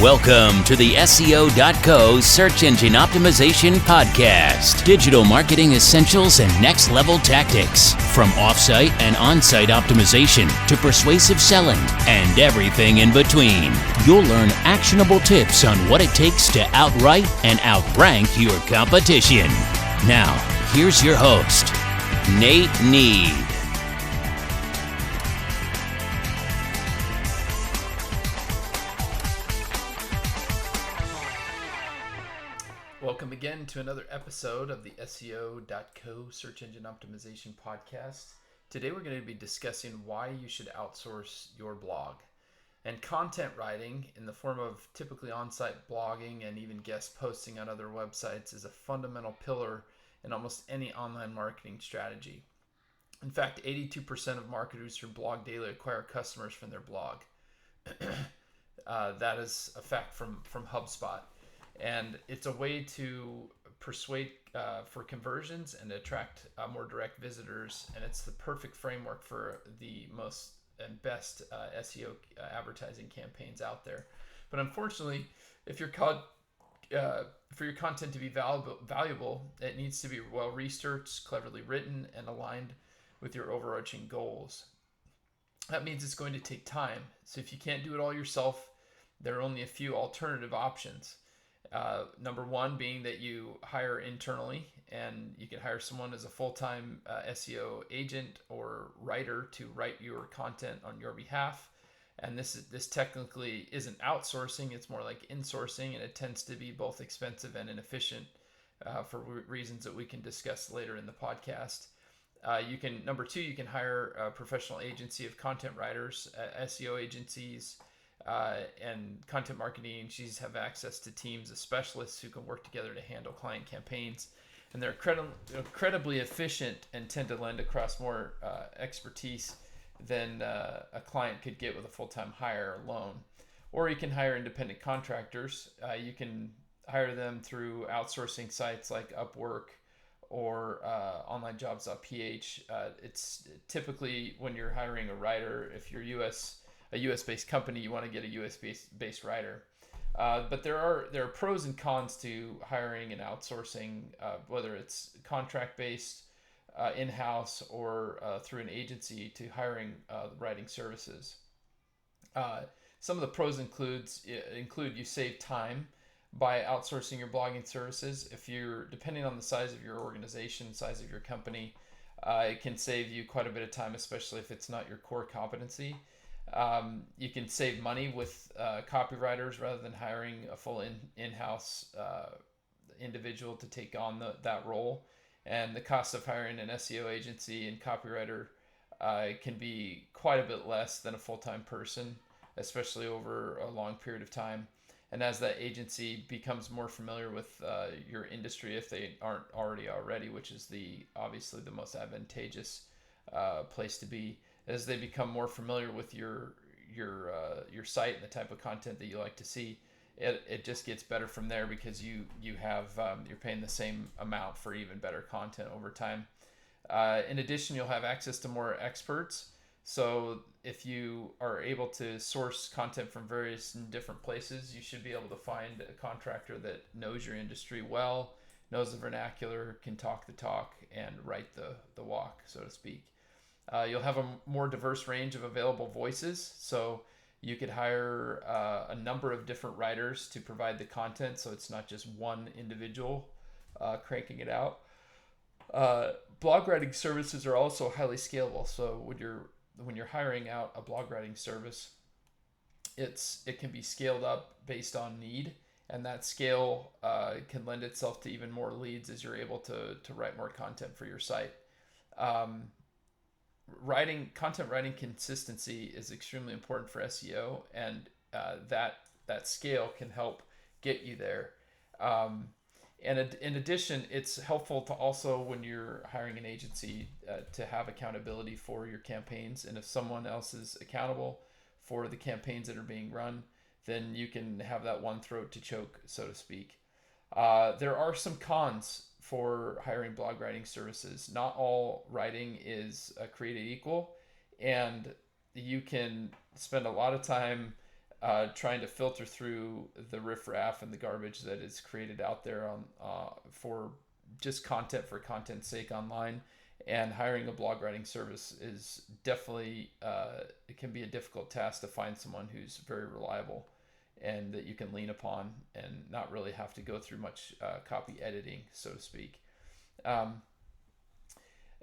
Welcome to the SEO.co Search Engine Optimization Podcast. Digital marketing essentials and next level tactics. From offsite and on-site optimization to persuasive selling and everything in between. You'll learn actionable tips on what it takes to outright and outrank your competition. Now, here's your host, Nate Need. Welcome again to another episode of the SEO.co Search Engine Optimization Podcast. Today we're going to be discussing why you should outsource your blog. And content writing in the form of typically on-site blogging and even guest posting on other websites is a fundamental pillar in almost any online marketing strategy. In fact, 82% of marketers who blog daily acquire customers from their blog. That is a fact from HubSpot. And it's a way to persuade for conversions and attract more direct visitors. And it's the perfect framework for the most and best SEO advertising campaigns out there. But unfortunately, if your for your content to be valuable, it needs to be well researched, cleverly written, and aligned with your overarching goals. That means it's going to take time. So if you can't do it all yourself, there are only a few alternative options. Number one being that you hire internally, and you can hire someone as a full-time SEO agent or writer to write your content on your behalf. And this technically isn't outsourcing, it's more like insourcing, and it tends to be both expensive and inefficient for reasons that we can discuss later in the podcast. Number two, you can hire a professional agency of content writers, SEO agencies, and content marketing agencies have access to teams of specialists who can work together to handle client campaigns. And they're incredibly efficient and tend to lend across more expertise than a client could get with a full-time hire alone. Or you can hire independent contractors. You can hire them through outsourcing sites like Upwork or OnlineJobs.ph. It's typically when you're hiring a writer, if you're a US-based company, you want to get a US-based writer. But there are pros and cons to hiring and outsourcing, whether it's contract-based, in-house, or through an agency to hiring writing services. Some of the pros include you save time by outsourcing your blogging services. If you're depending on the size of your organization, size of your company, it can save you quite a bit of time, especially if it's not your core competency. You can save money with copywriters rather than hiring a full in-house individual to take on that role. And the cost of hiring an SEO agency and copywriter can be quite a bit less than a full-time person, especially over a long period of time. And as that agency becomes more familiar with your industry, if they aren't already, which is obviously the most advantageous place to be, as they become more familiar with your site and the type of content that you like to see, it just gets better from there because you're paying the same amount for even better content over time. In addition, you'll have access to more experts. So if you are able to source content from various different places, you should be able to find a contractor that knows your industry well, knows the vernacular, can talk the talk, and write the walk, so to speak. You'll have a more diverse range of available voices, so you could hire a number of different writers to provide the content, so it's not just one individual cranking it out. Blog writing services are also highly scalable, so when you're hiring out a blog writing service, it can be scaled up based on need, and that scale can lend itself to even more leads as you're able to write more content for your site. Content writing consistency is extremely important for SEO, and that scale can help get you there. And in addition, it's helpful to also, when you're hiring an agency, to have accountability for your campaigns. And if someone else is accountable for the campaigns that are being run, then you can have that one throat to choke, so to speak. There are some cons for hiring blog writing services. Not all writing is created equal, and you can spend a lot of time trying to filter through the riffraff and the garbage that is created out there on for just content for content's sake online. And hiring a blog writing service is definitely, it can be a difficult task to find someone who's very reliable and that you can lean upon and not really have to go through much copy editing, so to speak.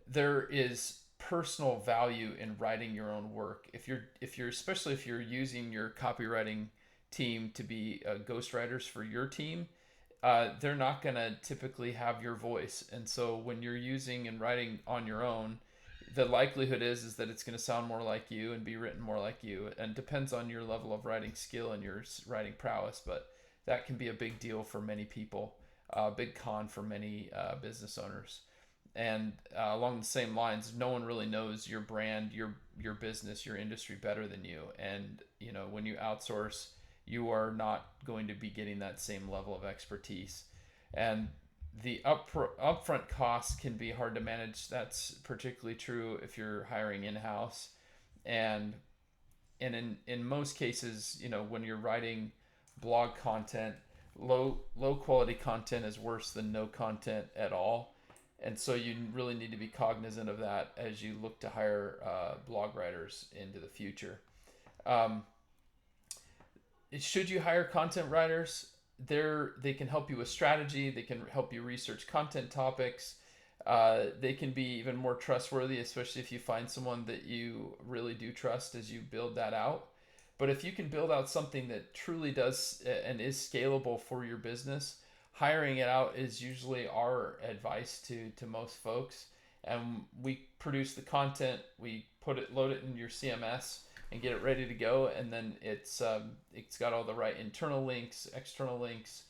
There is personal value in writing your own work. If you're especially if you're using your copywriting team to be ghostwriters for your team, they're not going to typically have your voice. And so when you're using and writing on your own, the likelihood is that it's going to sound more like you and be written more like you. And it depends on your level of writing skill and your writing prowess, but that can be a big deal for many people, a big con for many business owners. And along the same lines, no one really knows your brand, your business, your industry better than you. And when you outsource, you are not going to be getting that same level of expertise. And the upfront costs can be hard to manage. That's particularly true if you're hiring in-house. And in most cases, when you're writing blog content, low quality content is worse than no content at all. And so you really need to be cognizant of that as you look to hire blog writers into the future. Should you hire content writers? They can help you with strategy. They can help you research content topics. They can be even more trustworthy, especially if you find someone that you really do trust as you build that out. But if you can build out something that truly does and is scalable for your business, hiring it out is usually our advice to most folks. And we produce the content, we load it in your CMS and get it ready to go. And then it's got all the right internal links, external links,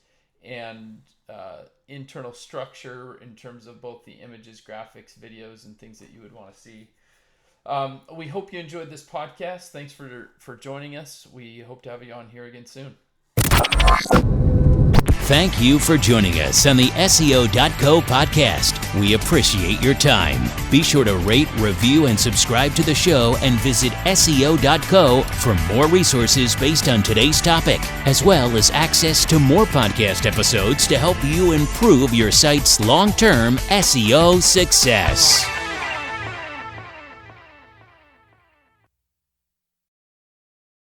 and internal structure in terms of both the images, graphics, videos, and things that you would want to see. We hope you enjoyed this podcast. Thanks for joining us. We hope to have you on here again soon. Thank you for joining us on the SEO.co podcast. We appreciate your time. Be sure to rate, review, and subscribe to the show, and visit SEO.co for more resources based on today's topic, as well as access to more podcast episodes to help you improve your site's long-term SEO success.